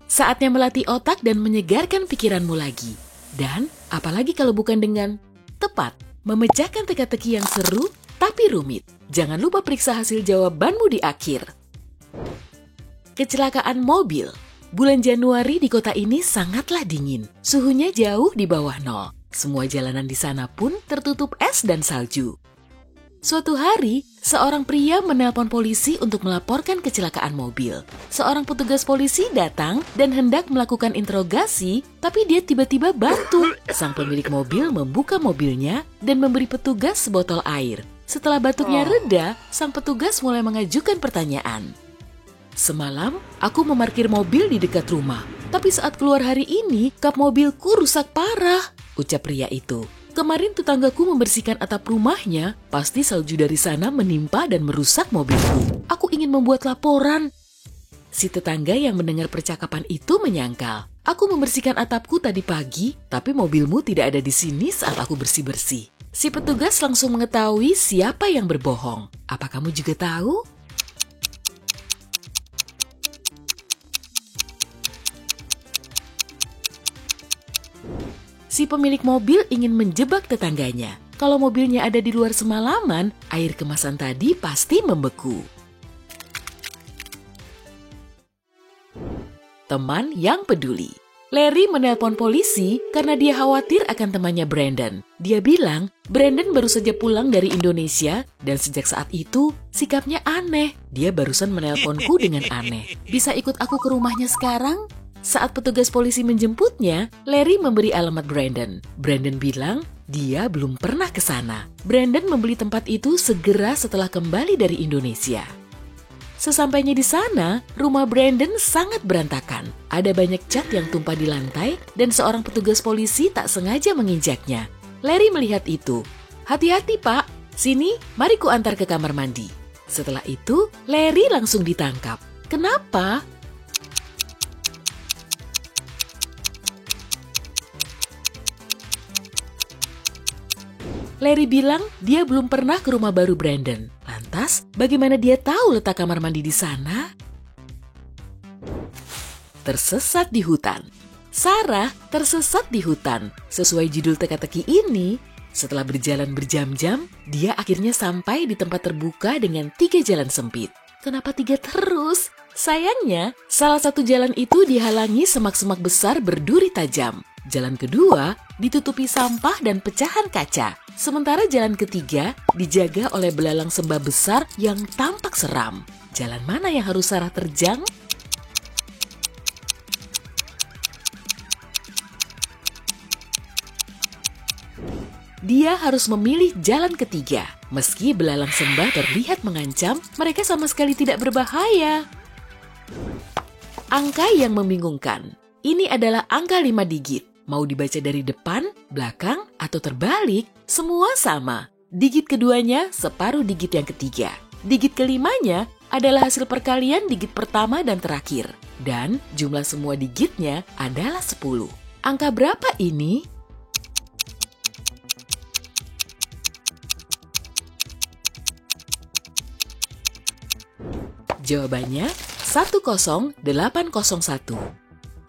Saatnya melatih otak dan menyegarkan pikiranmu lagi. Dan apalagi kalau bukan dengan tepat, memecahkan teka-teki yang seru tapi rumit. Jangan lupa periksa hasil jawabanmu di akhir. Kecelakaan mobil. Bulan Januari di kota ini sangatlah dingin. Suhunya jauh di bawah nol. Semua jalanan di sana pun tertutup es dan salju. Suatu hari, seorang pria menelpon polisi untuk melaporkan kecelakaan mobil. Seorang petugas polisi datang dan hendak melakukan interogasi, tapi dia tiba-tiba batuk. Sang pemilik mobil membuka mobilnya dan memberi petugas sebotol air. Setelah batuknya reda, sang petugas mulai mengajukan pertanyaan. Semalam, aku memarkir mobil di dekat rumah. Tapi saat keluar hari ini, kap mobilku rusak parah, ucap pria itu. Kemarin tetanggaku membersihkan atap rumahnya, pasti salju dari sana menimpa dan merusak mobilku. Aku ingin membuat laporan. Si tetangga yang mendengar percakapan itu menyangkal. Aku membersihkan atapku tadi pagi, tapi mobilmu tidak ada di sini saat aku bersih-bersih. Si petugas langsung mengetahui siapa yang berbohong. Apa kamu juga tahu? Si pemilik mobil ingin menjebak tetangganya. Kalau mobilnya ada di luar semalaman, air kemasan tadi pasti membeku. Teman yang peduli. Larry menelpon polisi karena dia khawatir akan temannya Brandon. Dia bilang, Brandon baru saja pulang dari Indonesia dan sejak saat itu sikapnya aneh. Dia barusan menelponku dengan aneh. Bisa ikut aku ke rumahnya sekarang? Saat petugas polisi menjemputnya, Larry memberi alamat Brandon. Brandon bilang dia belum pernah ke sana. Brandon membeli tempat itu segera setelah kembali dari Indonesia. Sesampainya di sana, rumah Brandon sangat berantakan. Ada banyak cat yang tumpah di lantai dan seorang petugas polisi tak sengaja menginjaknya. Larry melihat itu. Hati-hati pak, sini mari ku antar ke kamar mandi. Setelah itu, Larry langsung ditangkap. Kenapa? Larry bilang dia belum pernah ke rumah baru Brandon. Lantas, bagaimana dia tahu letak kamar mandi di sana? Tersesat di hutan. Sarah tersesat di hutan. Sesuai judul teka-teki ini, setelah berjalan berjam-jam, dia akhirnya sampai di tempat terbuka dengan 3 jalan sempit. Kenapa 3 terus? Sayangnya, salah satu jalan itu dihalangi semak-semak besar berduri tajam. Jalan kedua ditutupi sampah dan pecahan kaca. Sementara jalan ketiga dijaga oleh belalang sembah besar yang tampak seram. Jalan mana yang harus Sarah terjang? Dia harus memilih jalan ketiga. Meski belalang sembah terlihat mengancam, mereka sama sekali tidak berbahaya. Angka yang membingungkan. Ini adalah angka 5 digit. Mau dibaca dari depan, belakang, atau terbalik, semua sama. Digit keduanya separuh digit yang ketiga. Digit kelimanya adalah hasil perkalian digit pertama dan terakhir. Dan jumlah semua digitnya adalah 10. Angka berapa ini? Jawabannya 10801.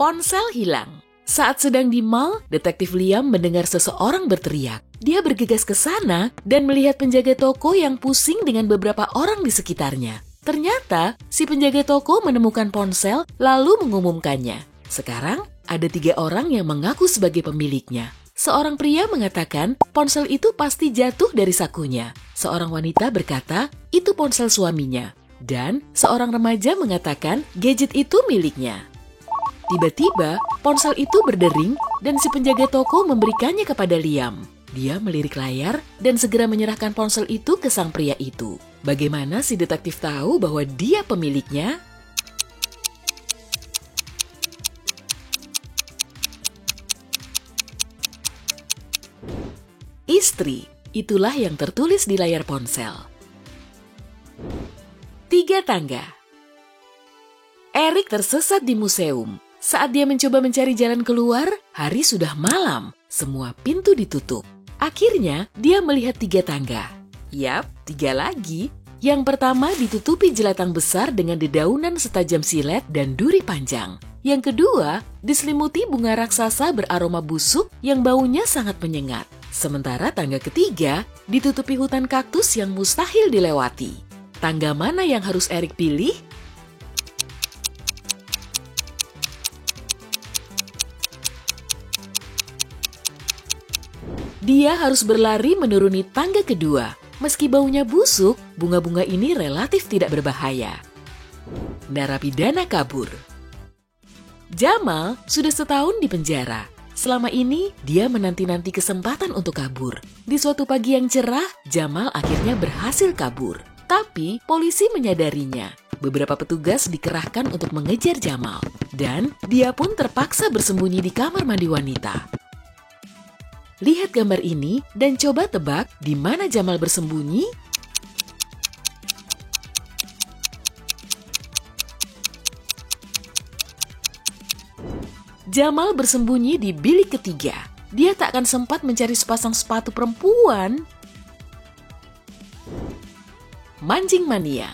Ponsel hilang. Saat sedang di mall, detektif Liam mendengar seseorang berteriak. Dia bergegas ke sana dan melihat penjaga toko yang pusing dengan beberapa orang di sekitarnya. Ternyata, si penjaga toko menemukan ponsel lalu mengumumkannya. Sekarang, ada 3 orang yang mengaku sebagai pemiliknya. Seorang pria mengatakan ponsel itu pasti jatuh dari sakunya. Seorang wanita berkata, itu ponsel suaminya. Dan seorang remaja mengatakan gadget itu miliknya. Tiba-tiba, ponsel itu berdering dan si penjaga toko memberikannya kepada Liam. Dia melirik layar dan segera menyerahkan ponsel itu ke sang pria itu. Bagaimana si detektif tahu bahwa dia pemiliknya? Istri, itulah yang tertulis di layar ponsel. 3 tangga. Eric tersesat di museum. Saat dia mencoba mencari jalan keluar, hari sudah malam. Semua pintu ditutup. Akhirnya, dia melihat 3 tangga. Yap, 3 lagi. Yang pertama ditutupi jelatang besar dengan dedaunan setajam silet dan duri panjang. Yang kedua, diselimuti bunga raksasa beraroma busuk yang baunya sangat menyengat. Sementara tangga ketiga ditutupi hutan kaktus yang mustahil dilewati. Tangga mana yang harus Erik pilih? Dia harus berlari menuruni tangga kedua. Meski baunya busuk, bunga-bunga ini relatif tidak berbahaya. Narapidana kabur. Jamal sudah setahun di penjara. Selama ini, dia menanti-nanti kesempatan untuk kabur. Di suatu pagi yang cerah, Jamal akhirnya berhasil kabur. Tapi, polisi menyadarinya. Beberapa petugas dikerahkan untuk mengejar Jamal. Dan, dia pun terpaksa bersembunyi di kamar mandi wanita. Lihat gambar ini dan coba tebak di mana Jamal bersembunyi. Jamal bersembunyi di bilik ketiga. Dia tak akan sempat mencari sepasang sepatu perempuan. Mancing mania.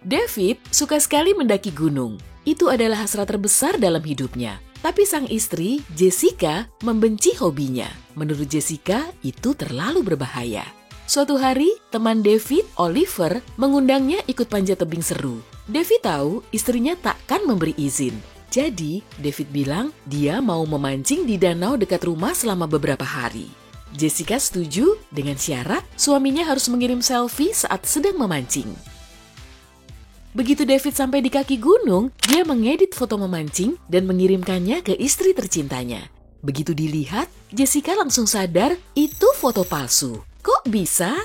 David suka sekali mendaki gunung. Itu adalah hasrat terbesar dalam hidupnya. Tapi sang istri, Jessica, membenci hobinya. Menurut Jessica, itu terlalu berbahaya. Suatu hari, teman David, Oliver, mengundangnya ikut panjat tebing seru. David tahu istrinya takkan memberi izin. Jadi, David bilang dia mau memancing di danau dekat rumah selama beberapa hari. Jessica setuju dengan syarat suaminya harus mengirim selfie saat sedang memancing. Begitu David sampai di kaki gunung, dia mengedit foto memancing dan mengirimkannya ke istri tercintanya. Begitu dilihat, Jessica langsung sadar itu foto palsu. Kok bisa?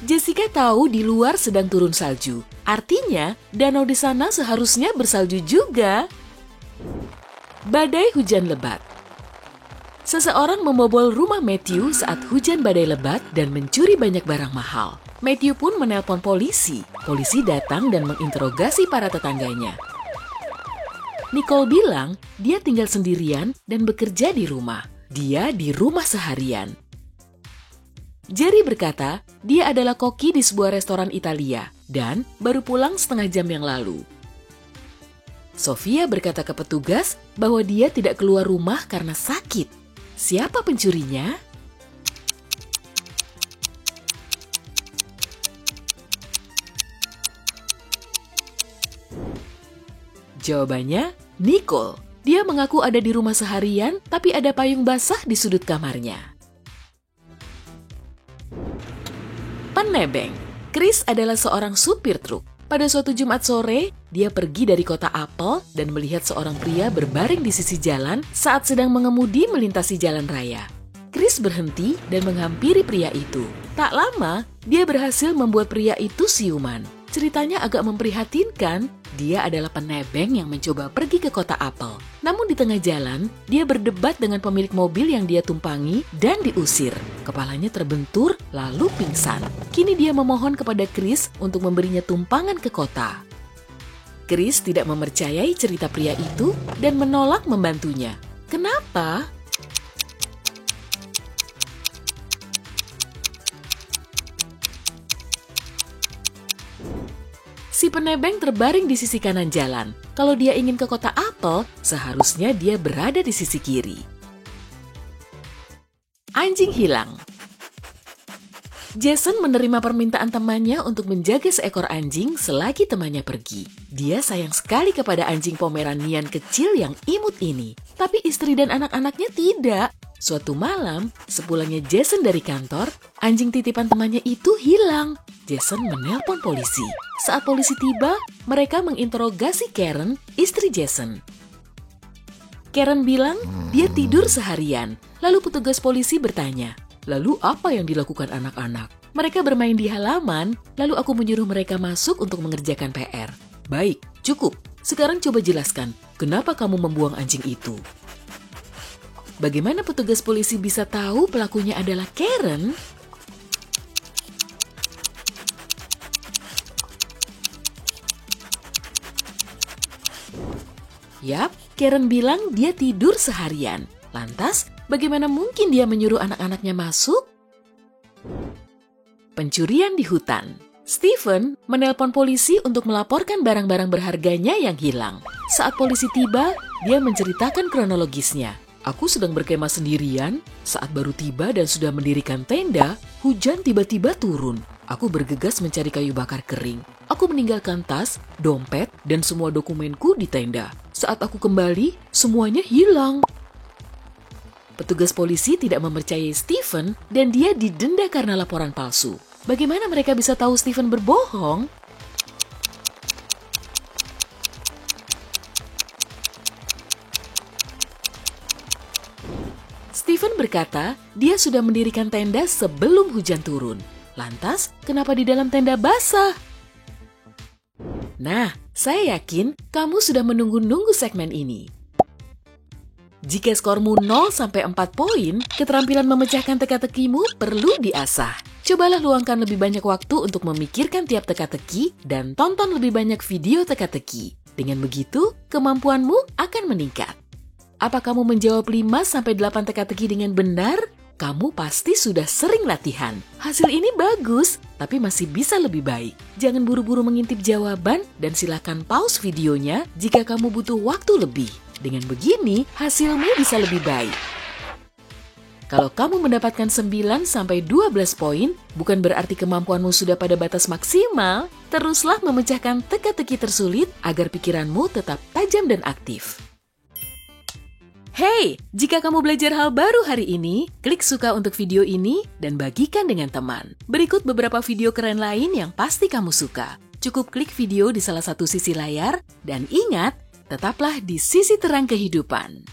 Jessica tahu di luar sedang turun salju. Artinya, danau di sana seharusnya bersalju juga. Badai hujan lebat. Seseorang membobol rumah Matthew saat hujan badai lebat dan mencuri banyak barang mahal. Matthew pun menelpon polisi. Polisi datang dan menginterogasi para tetangganya. Nicole bilang dia tinggal sendirian dan bekerja di rumah. Dia di rumah seharian. Jerry berkata dia adalah koki di sebuah restoran Italia dan baru pulang setengah jam yang lalu. Sofia berkata ke petugas bahwa dia tidak keluar rumah karena sakit. Siapa pencurinya? Jawabannya, Nicole. Dia mengaku ada di rumah seharian, tapi ada payung basah di sudut kamarnya. Penebeng. Chris adalah seorang supir truk. Pada suatu Jumat sore, dia pergi dari kota Apple dan melihat seorang pria berbaring di sisi jalan saat sedang mengemudi melintasi jalan raya. Chris berhenti dan menghampiri pria itu. Tak lama, dia berhasil membuat pria itu siuman. Ceritanya agak memprihatinkan. Dia adalah penebeng yang mencoba pergi ke kota Apple. Namun di tengah jalan, dia berdebat dengan pemilik mobil yang dia tumpangi dan diusir. Kepalanya terbentur, lalu pingsan. Kini dia memohon kepada Chris untuk memberinya tumpangan ke kota. Chris tidak mempercayai cerita pria itu dan menolak membantunya. Kenapa? Si penebeng terbaring di sisi kanan jalan. Kalau dia ingin ke kota Apple, seharusnya dia berada di sisi kiri. Anjing hilang. Jason menerima permintaan temannya untuk menjaga seekor anjing selagi temannya pergi. Dia sayang sekali kepada anjing Pomeranian kecil yang imut ini. Tapi istri dan anak-anaknya tidak. Suatu malam, sepulangnya Jason dari kantor, anjing titipan temannya itu hilang. Jason menelpon polisi. Saat polisi tiba, mereka menginterogasi Karen, istri Jason. Karen bilang dia tidur seharian. Lalu petugas polisi bertanya, lalu apa yang dilakukan anak-anak? Mereka bermain di halaman, lalu aku menyuruh mereka masuk untuk mengerjakan PR. Baik, cukup. Sekarang coba jelaskan, kenapa kamu membuang anjing itu? Bagaimana petugas polisi bisa tahu pelakunya adalah Karen? Yap, Karen bilang dia tidur seharian. Lantas, bagaimana mungkin dia menyuruh anak-anaknya masuk? Pencurian di hutan. Stephen menelpon polisi untuk melaporkan barang-barang berharganya yang hilang. Saat polisi tiba, dia menceritakan kronologisnya. Aku sedang berkemah sendirian, saat baru tiba dan sudah mendirikan tenda, hujan tiba-tiba turun. Aku bergegas mencari kayu bakar kering. Aku meninggalkan tas, dompet, dan semua dokumenku di tenda. Saat aku kembali, semuanya hilang. Petugas polisi tidak mempercayai Stephen dan dia didenda karena laporan palsu. Bagaimana mereka bisa tahu Stephen berbohong? Stephen berkata dia sudah mendirikan tenda sebelum hujan turun. Lantas, kenapa di dalam tenda basah? Nah, saya yakin kamu sudah menunggu-nunggu segmen ini. Jika skormu 0 sampai 4 poin, keterampilan memecahkan teka-tekimu perlu diasah. Cobalah luangkan lebih banyak waktu untuk memikirkan tiap teka-teki dan tonton lebih banyak video teka-teki. Dengan begitu, kemampuanmu akan meningkat. Apa kamu menjawab 5 sampai 8 teka-teki dengan benar? Kamu pasti sudah sering latihan. Hasil ini bagus, tapi masih bisa lebih baik. Jangan buru-buru mengintip jawaban dan silakan pause videonya jika kamu butuh waktu lebih. Dengan begini, hasilmu bisa lebih baik. Kalau kamu mendapatkan 9 sampai 12 poin, bukan berarti kemampuanmu sudah pada batas maksimal. Teruslah memecahkan teka-teki tersulit agar pikiranmu tetap tajam dan aktif. Hey, jika kamu belajar hal baru hari ini, klik suka untuk video ini dan bagikan dengan teman. Berikut beberapa video keren lain yang pasti kamu suka. Cukup klik video di salah satu sisi layar dan ingat, tetaplah di sisi terang kehidupan.